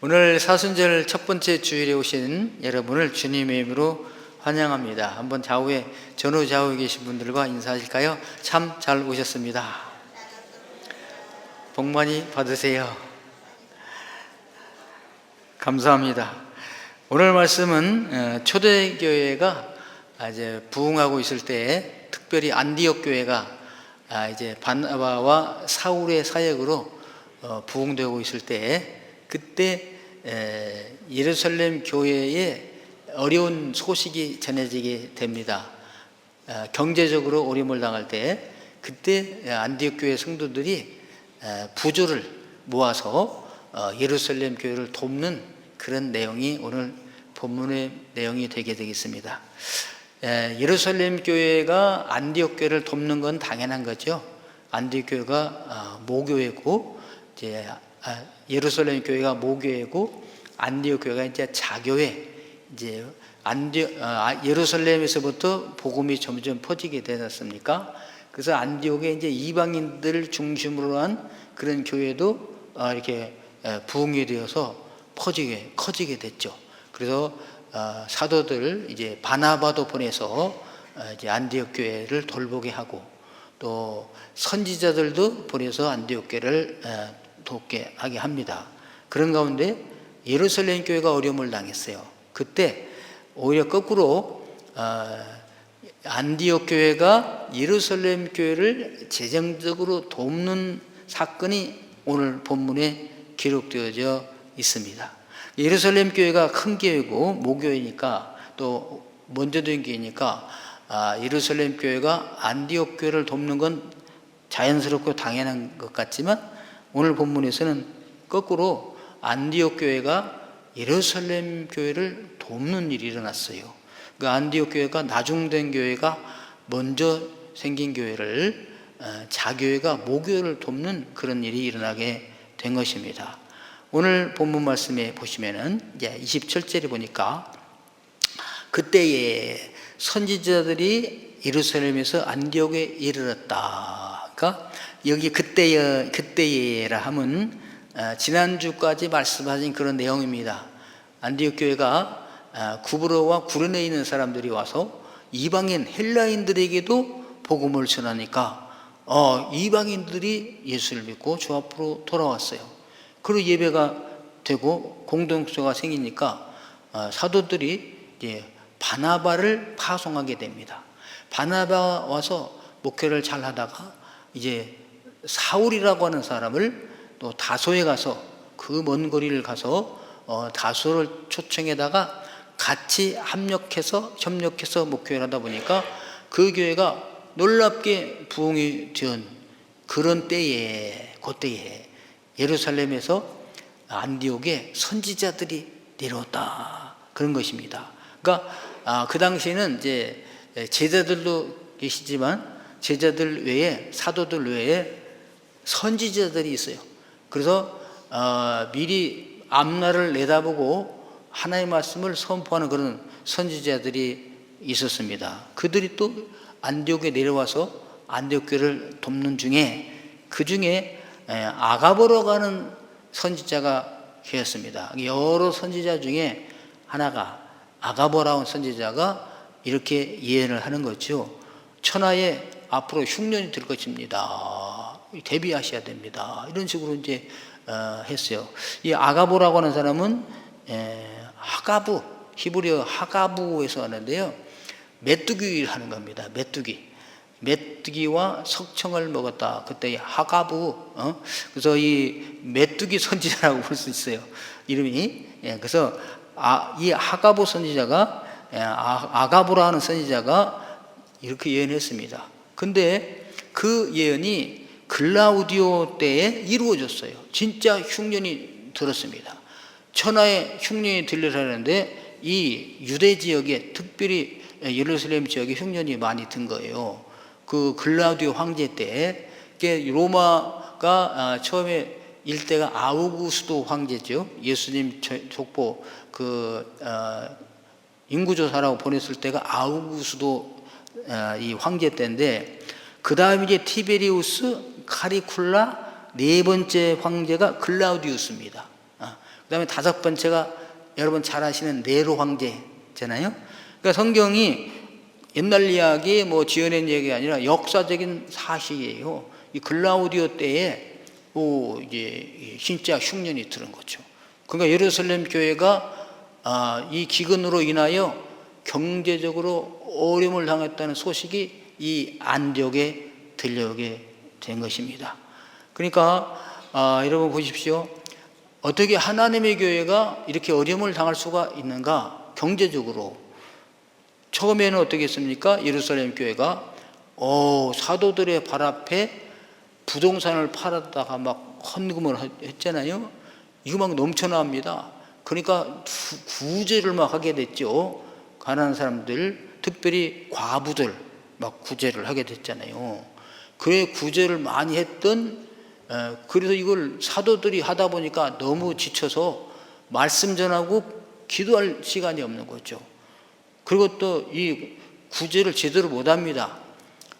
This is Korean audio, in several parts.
오늘 사순절 첫 번째 주일에 오신 여러분을 주님의 이름으로 환영합니다. 한번 좌우에 전후좌우에 계신 분들과 인사하실까요? 참 잘 오셨습니다. 복 많이 받으세요. 감사합니다. 오늘 말씀은 초대교회가 이제 부흥하고 있을 때, 특별히 안디옥 교회가 이제 바나바와 사울의 사역으로 부흥되고 있을 때, 그때 예루살렘 교회에 어려운 소식이 전해지게 됩니다. 경제적으로 어려움을 당할 때, 그때 안디옥 교회 성도들이 부조를 모아서 예루살렘 교회를 돕는 그런 내용이 오늘 본문의 내용이 되게 되겠습니다. 예루살렘 교회가 안디옥 교회를 돕는 건 당연한 거죠. 안디옥 교회가 모교회고, 이제 예루살렘 교회가 모교회고, 안디옥 교회가 이제 자교회. 이제 예루살렘에서부터 복음이 점점 퍼지게 되지 않습니까? 그래서 안디옥에 이제 이방인들 중심으로 한 그런 교회도 이렇게 부흥이 되어서 커지게 됐죠. 그래서 사도들 이제 바나바도 보내서 이제 안디옥 교회를 돌보게 하고, 또 선지자들도 보내서 안디옥 교회를 돕게 하게 합니다. 그런 가운데 예루살렘 교회가 어려움을 당했어요. 그때 오히려 거꾸로 안디옥 교회가 예루살렘 교회를 재정적으로 돕는 사건이 오늘 본문에 기록되어져 있습니다. 예루살렘 교회가 큰 교회고 모교회니까, 또 먼저 된 교회니까 예루살렘 교회가 안디옥 교회를 돕는 건 자연스럽고 당연한 것 같지만, 오늘 본문에서는 거꾸로 안디옥 교회가 예루살렘 교회를 돕는 일이 일어났어요. 그 안디옥 교회가 나중된 교회가 먼저 생긴 교회를 자교회가 모교회를 돕는 그런 일이 일어나게 된 것입니다. 오늘 본문 말씀에 보시면은 이제 27절에 보니까, 그때에 선지자들이 예루살렘에서 안디옥에 이르렀다. 그러니까 여기 그때에라 하면 지난주까지 말씀하신 그런 내용입니다. 안디옥 교회가 구브로와 구르네에 있는 사람들이 와서 이방인 헬라인들에게도 복음을 전하니까 이방인들이 예수를 믿고 주 앞으로 돌아왔어요. 그리고 예배가 되고 공동체가 생기니까 사도들이 이제 바나바를 파송하게 됩니다. 바나바 와서 목회를 잘 하다가 이제 사울이라고 하는 사람을 또 다소에 가서, 그 먼 거리를 가서 다소를 초청에다가 같이 협력해서 목회를 하다 보니까 그 교회가 놀랍게 부흥이 된 그런 때에, 그때에 예루살렘에서 안디옥에 선지자들이 내려왔다, 그런 것입니다. 그러니까 그 당시에는 이제 제자들도 계시지만 제자들 외에, 사도들 외에 선지자들이 있어요. 그래서 미리 앞날을 내다보고 하나님의 말씀을 선포하는 그런 선지자들이 있었습니다. 그들이 또 안디옥에 내려와서 안디옥 교회를 돕는 중에, 그 중에 아가보라고 하는 선지자가 계셨습니다. 여러 선지자 중에 하나가, 아가보라는 선지자가 이렇게 예언을 하는 거죠. 천하에 앞으로 흉년이 될 것입니다. 대비하셔야 됩니다. 이런 식으로 이제 했어요. 이 아가보라고 하는 사람은 하가부, 히브리어 하가부에서 하는데요, 메뚜기를 하는 겁니다. 메뚜기와 석청을 먹었다. 그때 하가부, 그래서 이 메뚜기 선지자라고 볼 수 있어요, 이름이. 그래서 이 하가부 선지자가, 아가보라 하는 선지자가 이렇게 예언했습니다. 근데 그 예언이 글라우디오 때에 이루어졌어요. 진짜 흉년이 들었습니다. 천하에 흉년이 들리라는데, 이 유대 지역에, 특별히 예루살렘 지역에 흉년이 많이 든 거예요. 그 글라우디오 황제 때, 로마가 처음에 일대가 아우구스도 황제죠. 예수님 족보 인구조사라고 보냈을 때가 아우구스도 이 황제 때인데, 그 다음에 이제 티베리우스, 카리쿨라, 네 번째 황제가 글라우디우스입니다. 그다음에 다섯 번째가 여러분 잘 아시는 네로 황제잖아요. 그러니까 성경이 옛날 이야기 뭐 지어낸 얘기가 아니라 역사적인 사실이에요. 이 글라우디오 때에 이제 진짜 흉년이 들은 거죠. 그러니까 예루살렘 교회가 이 기근으로 인하여 경제적으로 어려움을 당했다는 소식이 이 안디옥에 들려오게 된 것입니다. 그러니까 여러분 보십시오. 어떻게 하나님의 교회가 이렇게 어려움을 당할 수가 있는가? 경제적으로 처음에는 어떻게 했습니까? 예루살렘 교회가 사도들의 발 앞에 부동산을 팔았다가 막 헌금을 했잖아요. 이거 막 넘쳐납니다. 그러니까 구제를 막 하게 됐죠. 가난한 사람들, 특별히 과부들 막 구제를 하게 됐잖아요. 그 구제를 많이 했던, 그래서 이걸 사도들이 하다 보니까 너무 지쳐서 말씀 전하고 기도할 시간이 없는 거죠. 그리고 또 이 구제를 제대로 못 합니다.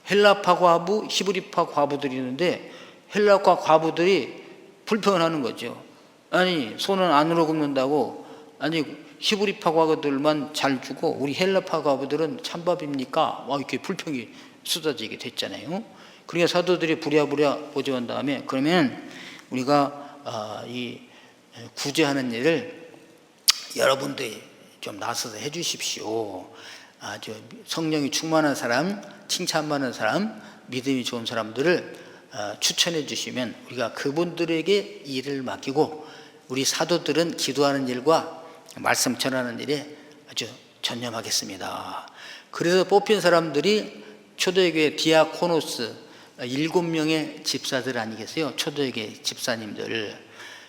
헬라파 과부, 히브리파 과부들이 있는데 헬라파 과부들이 불평하는 거죠. 아니, 손은 안으로 굽는다고, 아니, 히브리파 과부들만 잘 주고 우리 헬라파 과부들은 찬밥입니까? 이렇게 불평이 쏟아지게 됐잖아요. 그러니까 사도들이 부랴부랴 보조한 다음에 그러면 우리가 이 구제하는 일을 여러분들이 좀 나서서 해 주십시오. 아주 성령이 충만한 사람, 칭찬받는 사람, 믿음이 좋은 사람들을 추천해 주시면 우리가 그분들에게 일을 맡기고 우리 사도들은 기도하는 일과 말씀 전하는 일에 아주 전념하겠습니다. 그래서 뽑힌 사람들이 초대교회 디아코노스 7명의 집사들 아니겠어요? 초대교회 집사님들.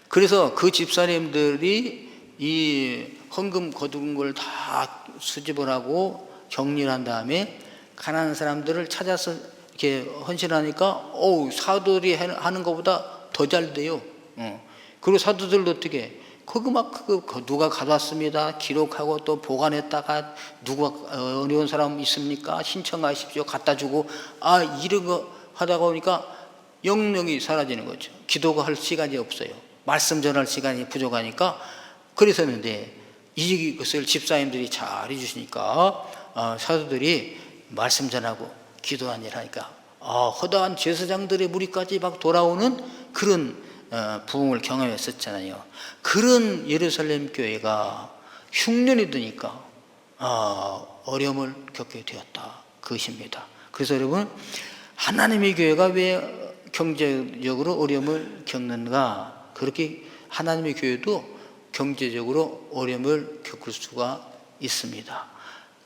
그래서 그 집사님들이 이 헌금 거둔 걸 다 수집을 하고 정리를 한 다음에 가난한 사람들을 찾아서 이렇게 헌신하니까 사도들이 하는 것보다 더 잘 돼요. 그리고 사도들도 어떻게 그거 막 누가 가져왔습니다 기록하고 또 보관했다가 누가 어려운 사람 있습니까? 신청하십시오. 갖다 주고 이런 거 하다가 보니까 영령이 사라지는 거죠. 기도가 할 시간이 없어요. 말씀 전할 시간이 부족하니까. 그래서는데 이것을 집사님들이 잘 해주시니까 사도들이 말씀 전하고 기도한 일 하니까 허다한 제사장들의 무리까지 막 돌아오는 그런 부흥을 경험했었잖아요. 그런 예루살렘 교회가 흉년이 드니까 어려움을 겪게 되었다 그것입니다. 그래서 여러분 하나님의 교회가 왜 경제적으로 어려움을 겪는가? 그렇게 하나님의 교회도 경제적으로 어려움을 겪을 수가 있습니다.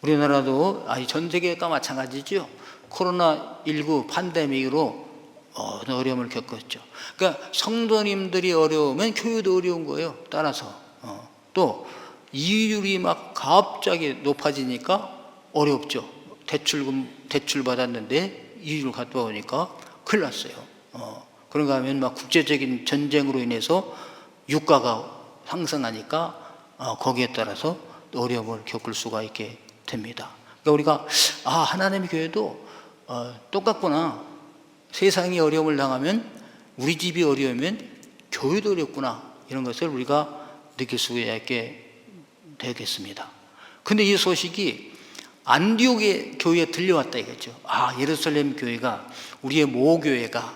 우리나라도 전 세계가 마찬가지죠. 코로나19 팬데믹으로 어려움을 겪었죠. 그러니까 성도님들이 어려우면 교회도 어려운 거예요. 따라서 또 이율이 막 갑자기 높아지니까 어렵죠. 대출 받았는데 이율을 갖다 보니까 큰일 났어요. 그런가 하면 막 국제적인 전쟁으로 인해서 유가가 상승하니까 거기에 따라서 어려움을 겪을 수가 있게 됩니다. 그러니까 우리가 하나님의 교회도 똑같구나. 세상이 어려움을 당하면 우리 집이 어려우면 교회도 어렵구나. 이런 것을 우리가 느낄 수 있게 되겠습니다. 근데 이 소식이 안디옥의 교회에 들려왔다 이거죠. 예루살렘 교회가 우리의 모교회가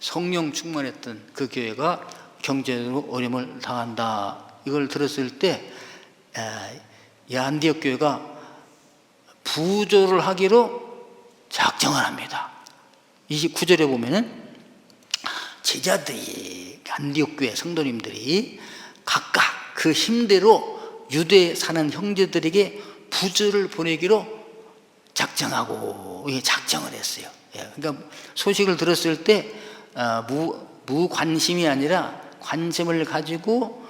성령 충만했던 그 교회가 경제적으로 어려움을 당한다. 이걸 들었을 때 이 안디옥 교회가 부조를 하기로 작정을 합니다. 29절에 보면은 제자들이 안디옥 교회 성도님들이 각각 그 힘대로 유대에 사는 형제들에게 부조를 보내기로 작정하고 작정을 했어요. 그러니까 소식을 들었을 때 무관심이 아니라 관심을 가지고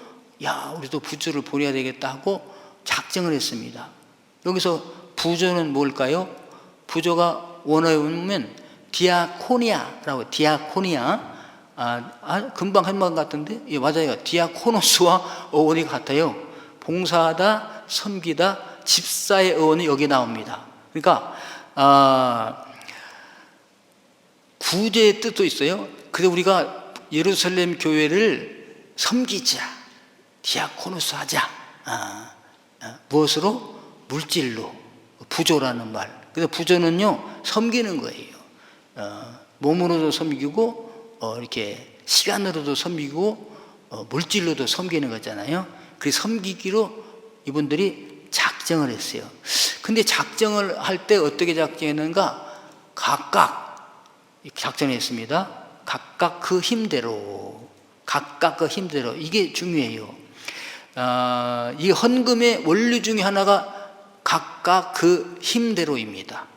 우리도 부조를 보내야 되겠다 하고 작정을 했습니다. 여기서 부조는 뭘까요? 부조가 원어에 보면 디아코니아라고, 디아코니아. 금방 한 번 같은데? 예, 맞아요. 디아코노스와 어원이 같아요. 봉사하다, 섬기다, 집사의 어원이 여기 나옵니다. 그러니까 구제의 뜻도 있어요. 그래서 우리가 예루살렘 교회를 섬기자, 디아코노스 하자. 무엇으로? 물질로. 부조라는 말. 그래서 부조는요, 섬기는 거예요. 몸으로도 섬기고, 이렇게 시간으로도 섬기고, 물질로도 섬기는 거잖아요. 그래서 섬기기로 이분들이 작정을 했어요. 근데 작정을 할 때 어떻게 작정했는가? 각각 작정했습니다. 각각 그 힘대로. 각각 그 힘대로. 이게 중요해요. 이 헌금의 원리 중에 하나가 각각 그 힘대로입니다.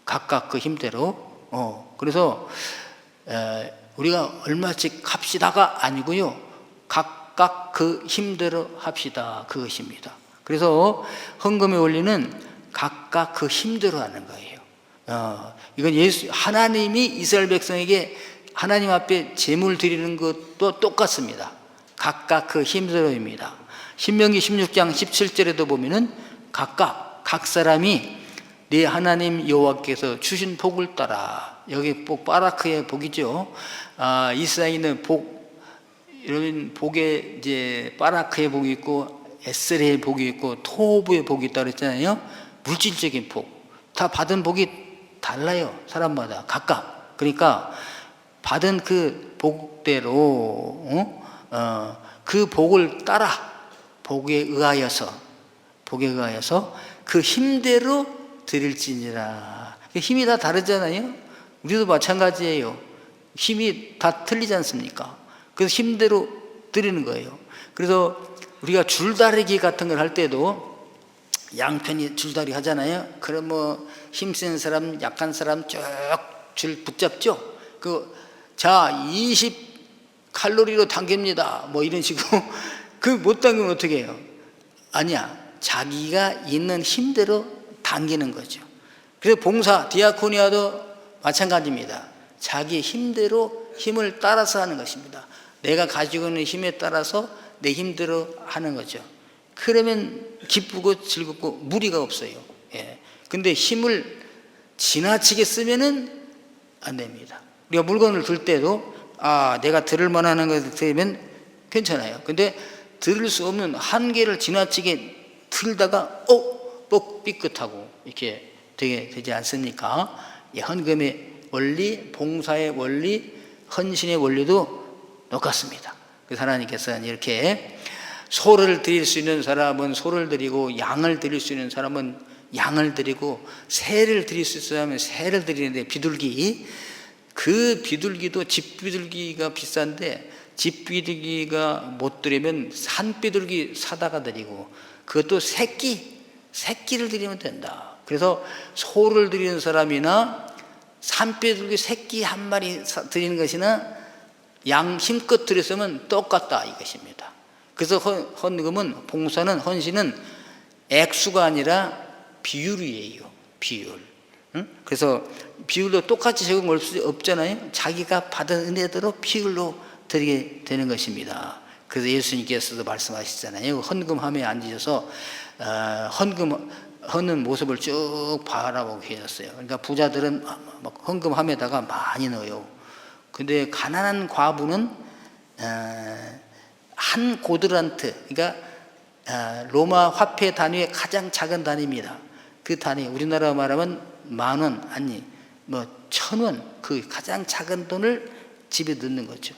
각각 그 힘대로. 그래서 우리가 얼마씩 합시다가 아니고요. 각각 그 힘대로 합시다. 그것입니다. 그래서 헌금의 원리는 각각 그 힘대로 하는 거예요. 이건 하나님이 이스라엘 백성에게 하나님 앞에 제물 드리는 것도 똑같습니다. 각각 그 힘대로입니다. 신명기 16장 17절에도 보면은 각 사람이 네 하나님 여호와께서 주신 복을 따라, 여기 복 바라크의 복이죠. 이스라엘은 이런 복에 이제 바라크의 복이 있고 에스레의 복이 있고 토브의 복이 있다고 그랬잖아요. 물질적인 복. 다 받은 복이 달라요. 사람마다 각각. 그러니까 받은 그 복대로 그 복을 따라 복에 의하여서 그 힘대로 드릴지니라. 힘이 다 다르잖아요. 우리도 마찬가지예요. 힘이 다 틀리지 않습니까? 그래서 힘대로 드리는 거예요. 그래서 우리가 줄다리기 같은 걸 할 때도 양편이 줄다리 하잖아요. 그럼 뭐 힘센 사람, 약한 사람 쭉 줄 붙잡죠. 자 20칼로리로 당깁니다. 뭐 이런 식으로 그 못 당기면 어떻게 해요? 아니야. 자기가 있는 힘대로 당기는 거죠. 그래서 봉사, 디아코니아도 마찬가지입니다. 자기 힘대로 힘을 따라서 하는 것입니다. 내가 가지고 있는 힘에 따라서 내 힘대로 하는 거죠. 그러면 기쁘고 즐겁고 무리가 없어요. 근데 힘을 지나치게 쓰면은 안 됩니다. 우리가 물건을 들 때도 내가 들을 만한 것을 들면 괜찮아요. 근데 들을 수 없는 한계를 지나치게 들다가 뻑 삐끗하고 이렇게 되지 않습니까? 헌금의 원리, 봉사의 원리, 헌신의 원리도 똑같습니다. 그래서 하나님께서는 이렇게 소를 드릴 수 있는 사람은 소를 드리고, 양을 드릴 수 있는 사람은 양을 드리고, 새를 드릴 수 있는 사람은 새를 드리는데, 그 비둘기도 집비둘기가 비싼데 집비둘기가 못 드리면 산비둘기 사다가 드리고, 그것도 새끼를 드리면 된다. 그래서 소를 드리는 사람이나 산비둘기 새끼 한 마리 드리는 것이나 양 힘껏 드렸으면 똑같다 이것입니다. 그래서 헌금은, 봉사는, 헌신은 액수가 아니라 비율이에요. 비율. 그래서 비율도 똑같이 적용할 수 없잖아요. 자기가 받은 은혜대로 비율로 드리게 되는 것입니다. 그래서 예수님께서도 말씀하시잖아요. 헌금함에 앉으셔서 헌는 모습을 쭉 바라보고 계셨어요. 그러니까 부자들은 헌금함에다가 많이 넣어요. 근데 가난한 과부는 한 고드란트, 그러니까 로마 화폐 단위의 가장 작은 단위입니다. 그 단위, 우리나라 말하면 10,000원, 아니 1,000원, 그 가장 작은 돈을 집에 넣는 거죠.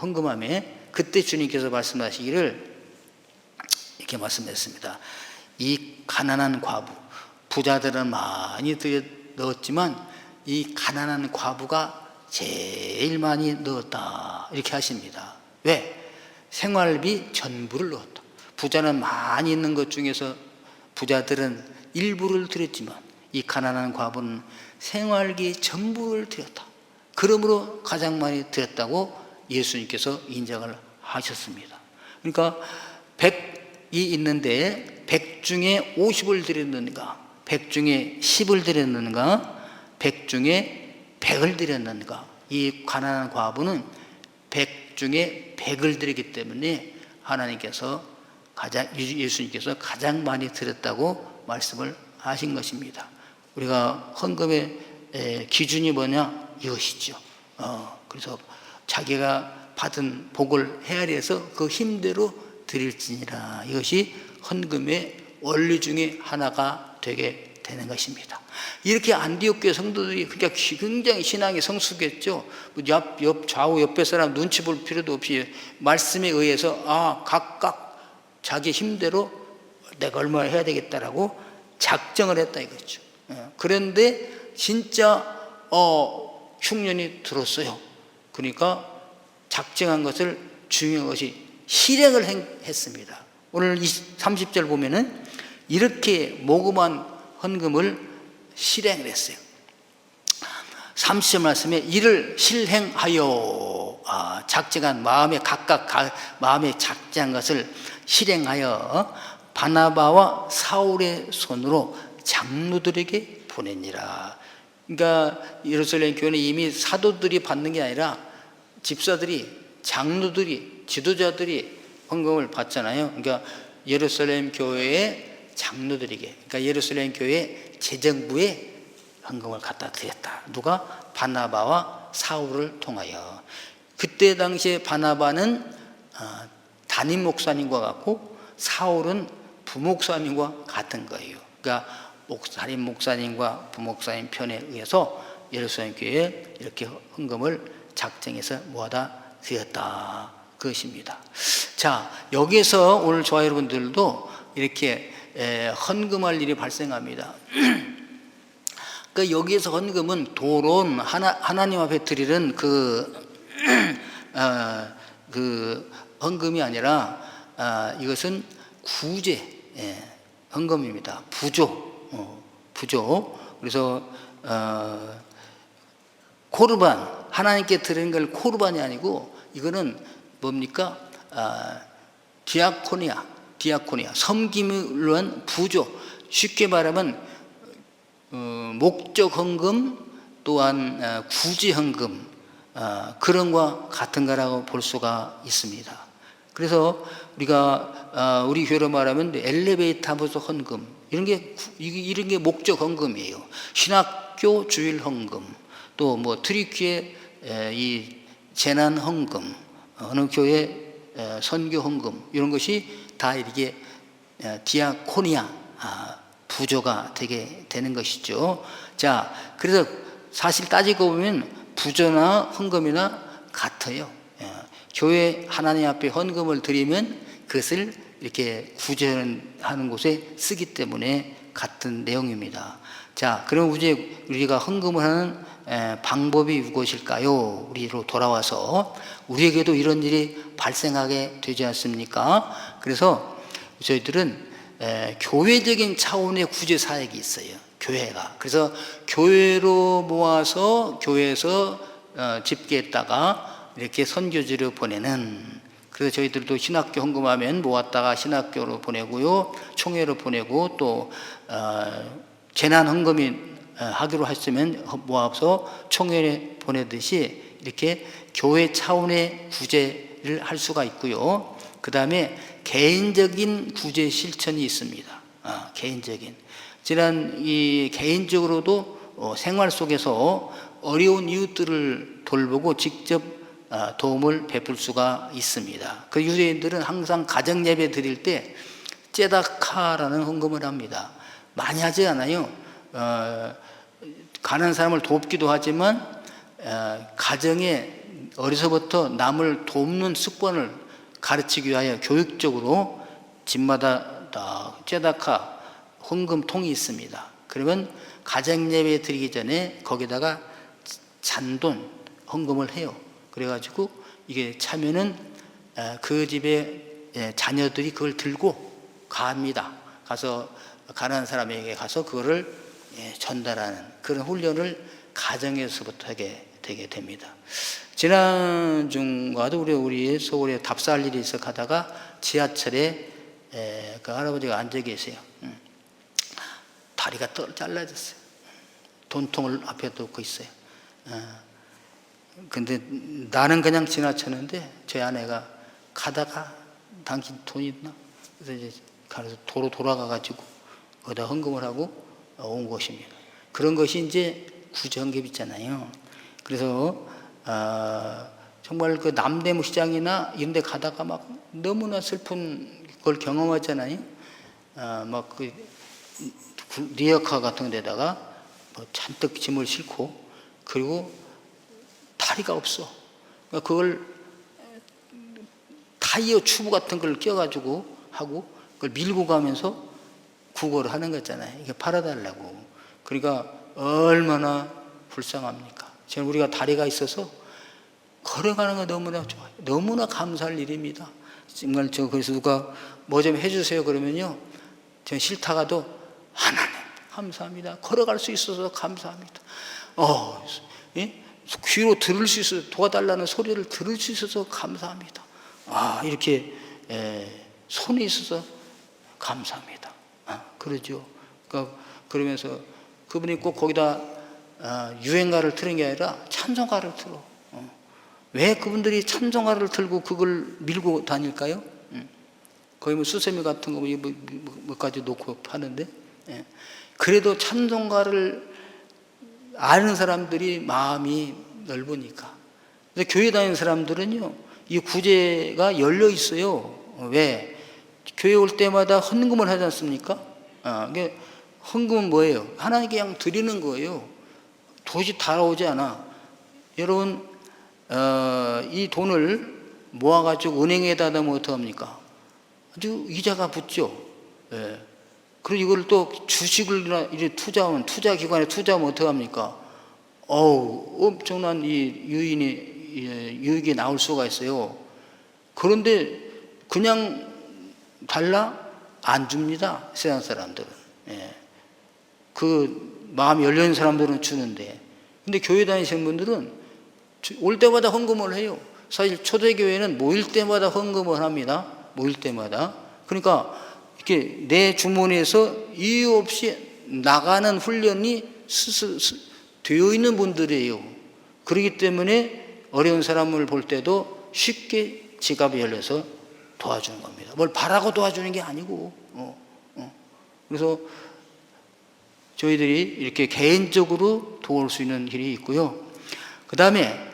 헌금함에. 그때 주님께서 말씀하시기를 이렇게 말씀했습니다. 이 가난한 과부, 부자들은 많이 넣었지만 이 가난한 과부가 제일 많이 넣었다 이렇게 하십니다. 왜? 생활비 전부를 넣었다. 부자는 많이 있는 것 중에서 부자들은 일부를 드렸지만 이 가난한 과부는 생활비 전부를 드렸다. 그러므로 가장 많이 드렸다고 예수님께서 인정을 하셨습니다. 그러니까 100이 있는데 100 중에 50을 드렸는가, 100 중에 10을 드렸는가, 100 중에 100을 드렸는가. 이 가난한 과부는 100 중에 100을 드리기 때문에 예수님께서 가장 많이 드렸다고 말씀을 하신 것입니다. 우리가 헌금의 기준이 뭐냐? 이것이죠. 그래서 자기가 받은 복을 헤아려서 그 힘대로 드릴지니라. 이것이 헌금의 원리 중에 하나가 되게 되는 것입니다. 이렇게 안디옥 교회 성도들이 굉장히 신앙이 성숙했죠. 좌우 옆에 사람 눈치 볼 필요도 없이 말씀에 의해서 각각 자기 힘대로 내가 얼마나 해야 되겠다라고 작정을 했다 이거죠. 그런데 진짜 흉년이 들었어요. 그러니까 작정한 것을 중요한 것이 실행을 했습니다. 오늘 30절 보면은 이렇게 모금한 헌금을 실행을 했어요. 30절 말씀에 이를 실행하여 작정한 마음에 마음에 작정한 것을 실행하여 바나바와 사울의 손으로 장로들에게 보내니라. 그러니까 예루살렘 교회는 이미 사도들이 받는 게 아니라 집사들이, 장로들이, 지도자들이 헌금을 받잖아요. 그러니까 예루살렘 교회의 장로들에게, 그러니까 예루살렘 교회 재정부에 헌금을 갖다 드렸다. 누가? 바나바와 사울을 통하여. 그때 당시에 바나바는 담임 목사님과 같고 사울은 부목사님과 같은 거예요. 그러니까 담임 목사님과 부목사님 편에 의해서 예루살렘 교회에 이렇게 헌금을 작정해서 모아다 드렸다. 그것입니다. 자, 여기에서 오늘 저와 여러분들도 이렇게 헌금할 일이 발생합니다. 그러니까 여기에서 헌금은 도론 하나님 앞에 드리는 그 헌금이 아니라 이것은 구제 헌금입니다. 부조. 그래서 코르반, 하나님께 드리는 걸 코르반이 아니고 이거는 뭡니까? 디아코니아, 섬김을 위한 부조. 쉽게 말하면 목적 헌금 또한 구제 헌금 그런 것과 같은 거라고 볼 수가 있습니다. 그래서 우리가 우리 교회로 말하면 엘리베이터 부서 헌금 이런 게 목적 헌금이에요. 신학교 주일 헌금, 또 뭐 트리키의 이 재난 헌금, 어느 교회 선교 헌금 이런 것이 다 이렇게 디아코니아 부조가 되게 되는 것이죠. 자, 그래서 사실 따지고 보면 부조나 헌금이나 같아요. 교회 하나님 앞에 헌금을 드리면 그것을 이렇게 구제하는 곳에 쓰기 때문에 같은 내용입니다. 자, 그럼 이제 우리가 헌금을 하는 방법이 무엇일까요? 우리로 돌아와서 우리에게도 이런 일이 발생하게 되지 않습니까? 그래서 저희들은 교회적인 차원의 구제 사역이 있어요. 교회가. 그래서 교회로 모아서 교회에서 집계했다가 이렇게 선교지로 보내는, 그래서 저희들도 신학교 헌금하면 모았다가 신학교로 보내고요, 총회로 보내고, 또 재난 헌금이 하기로 했으면 모아서 총회에 보내듯이 이렇게 교회 차원의 구제를 할 수가 있고요. 그 다음에 개인적인 구제 실천이 있습니다. 개인적인. 개인적으로도 생활 속에서 어려운 이웃들을 돌보고 직접 도움을 베풀 수가 있습니다. 그 유대인들은 항상 가정 예배 드릴 때 째다카라는 헌금을 합니다. 많이 하지 않아요. 가난한 사람을 돕기도 하지만 가정에 어려서부터 남을 돕는 습관을 가르치기 위하여 교육적으로 집마다 다 째다카 헌금통이 있습니다. 그러면 가정 예배 드리기 전에 거기다가 잔돈 헌금을 해요. 그래가지고 이게 차면은 그 집에 자녀들이 그걸 들고 갑니다. 가서 가난한 사람에게 가서 그거를 전달하는 그런 훈련을 가정에서부터 하게 되게 됩니다. 지난 주간도 우리 서울에 답사할 일이 있어 가다가 지하철에 그 할아버지가 앉아 계세요. 다리가 잘라졌어요. 돈통을 앞에 놓고 있어요. 근데 나는 그냥 지나쳤는데 제 아내가 가다가 당신 돈 있나? 그래서 이제 가서 도로 돌아가가지고 거기다 헌금을 하고 온 것입니다. 그런 것이 이제 구제헌금 있잖아요. 그래서 정말 그 남대문 시장이나 이런 데 가다가 막 너무나 슬픈 걸 경험하잖아요. 막그 리어카 같은 데다가 뭐 잔뜩 짐을 싣고, 그리고 다리가 없어. 그러니까 그걸 타이어 튜브 같은 걸 껴가지고 하고 그걸 밀고 가면서 구걸을 하는 거잖아요. 이게 팔아달라고. 그러니까 얼마나 불쌍합니까? 지금 우리가 다리가 있어서 걸어가는 거 너무나 좋아요. 너무나 감사할 일입니다. 정말 그래서 누가 뭐 좀 해주세요 그러면요, 저는 싫다가도 하나님 감사합니다. 걸어갈 수 있어서 감사합니다. 예? 귀로 들을 수 있어서, 도와달라는 소리를 들을 수 있어서 감사합니다. 이렇게 손이 있어서 감사합니다. 그러죠. 그러니까 그러면서 그분이 꼭 거기다 유행가를 틀은 게 아니라 찬송가를 틀어. 왜 그분들이 찬송가를 틀고 그걸 밀고 다닐까요? 거의 뭐 수세미 같은 거 몇 가지 놓고 파는데, 그래도 찬송가를 아는 사람들이 마음이 넓으니까. 그래서 교회 다니는 사람들은요, 이 구제가 열려 있어요. 왜? 교회 올 때마다 헌금을 하지 않습니까? 헌금은 뭐예요? 하나님께 그냥 드리는 거예요. 도저히 달아오지 않아. 여러분, 이 돈을 모아가지고 은행에다 넣으면 어떡합니까? 아주 이자가 붙죠. 예. 그리고 이걸 또 주식을이나 이제 투자하면, 투자기관에 투자하면 어떡합니까? 엄청난 유익이 나올 수가 있어요. 그런데 그냥 달라? 안 줍니다. 세상 사람들은. 예. 그 마음이 열려있는 사람들은 주는데, 근데 교회 다니시는 분들은 올 때마다 헌금을 해요. 사실 초대교회는 모일 때마다 헌금을 합니다. 모일 때마다. 그러니까 이렇게 내 주머니에서 이유 없이 나가는 훈련이 되어 있는 분들이에요. 그렇기 때문에 어려운 사람을 볼 때도 쉽게 지갑이 열려서 도와주는 겁니다. 뭘 바라고 도와주는 게 아니고. 그래서 저희들이 이렇게 개인적으로 도울 수 있는 길이 있고요. 그 다음에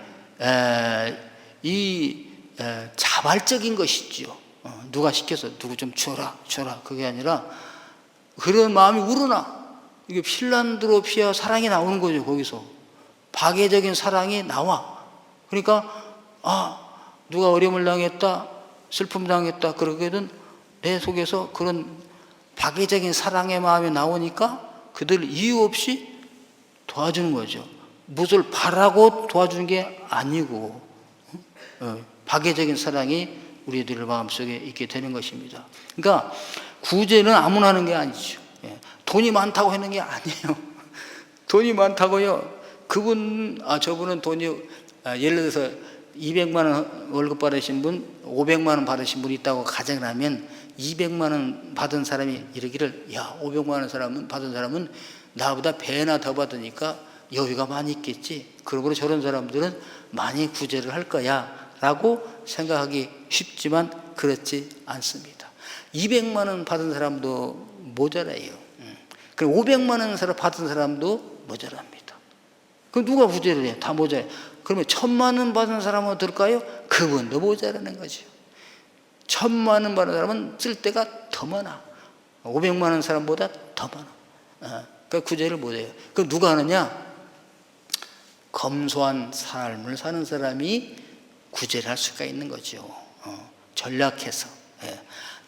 자발적인 것이죠. 누가 시켜서 누구 좀 줘라 그게 아니라 그런 마음이 우러나. 이게 필란드로피아 사랑이 나오는 거죠. 거기서 박애적인 사랑이 나와. 그러니까 누가 어려움을 당했다, 슬픔 당했다, 그러거든 내 속에서 그런 박애적인 사랑의 마음이 나오니까 그들 이유 없이 도와주는 거죠. 무엇을 바라고 도와주는 게 아니고 박애적인 사랑이 우리들 마음속에 있게 되는 것입니다. 그러니까 구제는 아무나 하는 게 아니죠. 돈이 많다고 하는 게 아니에요. 돈이 많다고요. 저분은 돈이 예를 들어서 200만 원 월급 받으신 분, 500만 원 받으신 분이 있다고 가정을 하면 200만 원 받은 사람이 이러기를, 500만 원 받은 사람은 나보다 배나 더 받으니까 여유가 많이 있겠지. 그러므로 저런 사람들은 많이 구제를 할 거야 라고 생각하기 쉽지만 그렇지 않습니다. 200만 원 받은 사람도 모자라요. 그리고 500만 원 받은 사람도 모자랍니다. 그럼 누가 구제를 해? 다 모자라요. 그러면 1000만 원 받은 사람은 어떨까요? 그분도 모자라는 거죠. 1000만 원 받은 사람은 쓸 때가 더 많아. 500만 원 사람보다 더 많아. 그러니까 구제를 못해요. 그럼 누가 하느냐? 검소한 삶을 사는 사람이 구제를 할 수가 있는 거죠. 전략해서.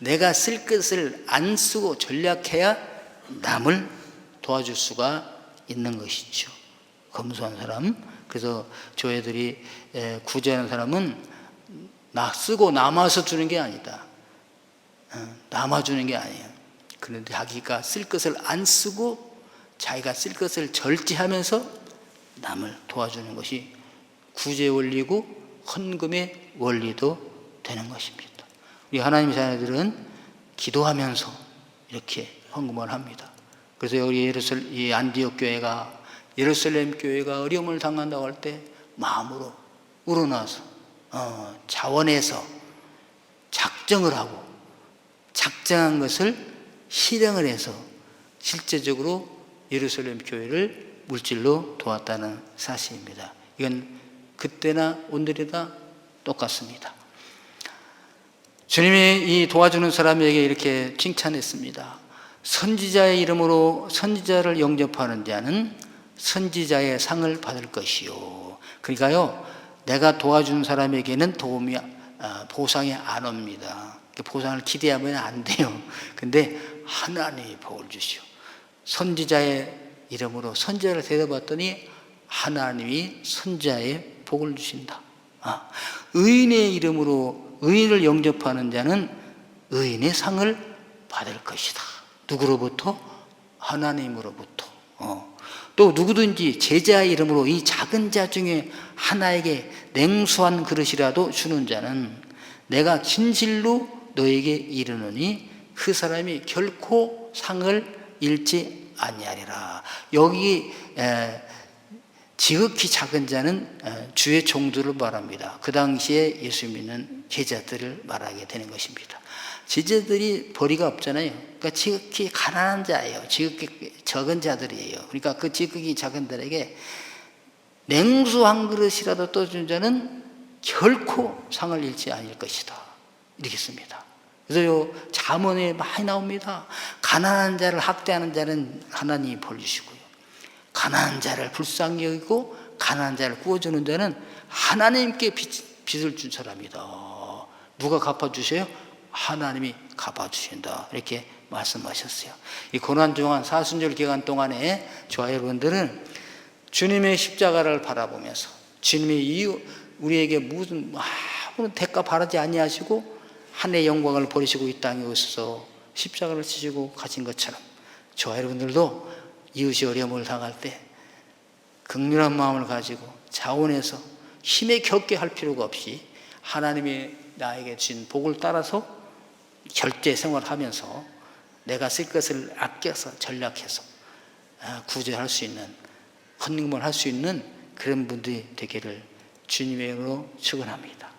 내가 쓸 것을 안 쓰고 전략해야 남을 도와줄 수가 있는 것이죠. 검소한 사람. 그래서 저희들이 구제하는 사람은 쓰고 남아서 주는 게 아니다. 남아주는 게 아니에요. 그런데 자기가 쓸 것을 안 쓰고 자기가 쓸 것을 절제하면서 남을 도와주는 것이 구제 원리고 헌금의 원리도 되는 것입니다. 우리 하나님의 자녀들은 기도하면서 이렇게 헌금을 합니다. 그래서 우리 이 안디옥 교회가, 예루살렘 교회가 어려움을 당한다고 할 때 마음으로 우러나서 자원해서 작정을 하고 작정한 것을 실행을 해서 실제적으로 예루살렘 교회를 물질로 도왔다는 사실입니다. 이건 그때나 오늘이나 똑같습니다. 주님이 이 도와주는 사람에게 이렇게 칭찬했습니다. 선지자의 이름으로 선지자를 영접하는 자는 선지자의 상을 받을 것이요. 그러니까요, 내가 도와주는 사람에게는 도움이 보상이 안 옵니다. 보상을 기대하면 안 돼요. 근데 하나님이 복을 주시오. 선지자의 이름으로 선지자를 대접받더니 하나님이 선지자의 복을 주신다. 의인의 이름으로 의인을 영접하는 자는 의인의 상을 받을 것이다. 누구로부터? 하나님으로부터. 또 누구든지 제자의 이름으로 이 작은 자 중에 하나에게 냉수한 그릇이라도 주는 자는 내가 진실로 너에게 이르노니 그 사람이 결코 상을 잃지 아니하리라. 여기 지극히 작은 자는 주의 종들을 말합니다. 그 당시에 예수 믿는 제자들을 말하게 되는 것입니다. 제자들이 벌이가 없잖아요. 그러니까 지극히 가난한 자예요. 지극히 적은 자들이에요. 그러니까 그 지극히 작은 자들에게 냉수 한 그릇이라도 떠준 자는 결코 상을 잃지 않을 것이다. 이렇게 씁니다. 그래서 잠언에 많이 나옵니다. 가난한 자를 학대하는 자는 하나님이 벌 주시고요. 가난한 자를 불쌍히 여기고 가난한 자를 구워주는 자는 하나님께 빚을 준 사람이다. 누가 갚아주세요? 하나님이 갚아주신다. 이렇게 말씀하셨어요. 이 고난중한 사순절 기간 동안에 저와 여러분들은 주님의 십자가를 바라보면서 주님이 우리에게 무슨 아무런 대가 바라지 아니하시고 하나님의 영광을 버리시고 이 땅에 오셔서 십자가를 지시고 가신 것처럼 저와 여러분들도 이웃이 어려움을 당할 때 긍휼한 마음을 가지고 자원해서 힘에 겹게 할 필요가 없이 하나님이 나에게 주신 복을 따라서 결제 생활하면서 내가 쓸 것을 아껴서 전략해서 구제할 수 있는, 헌금을 할 수 있는 그런 분들이 되기를 주님의 이름으로 축원합니다.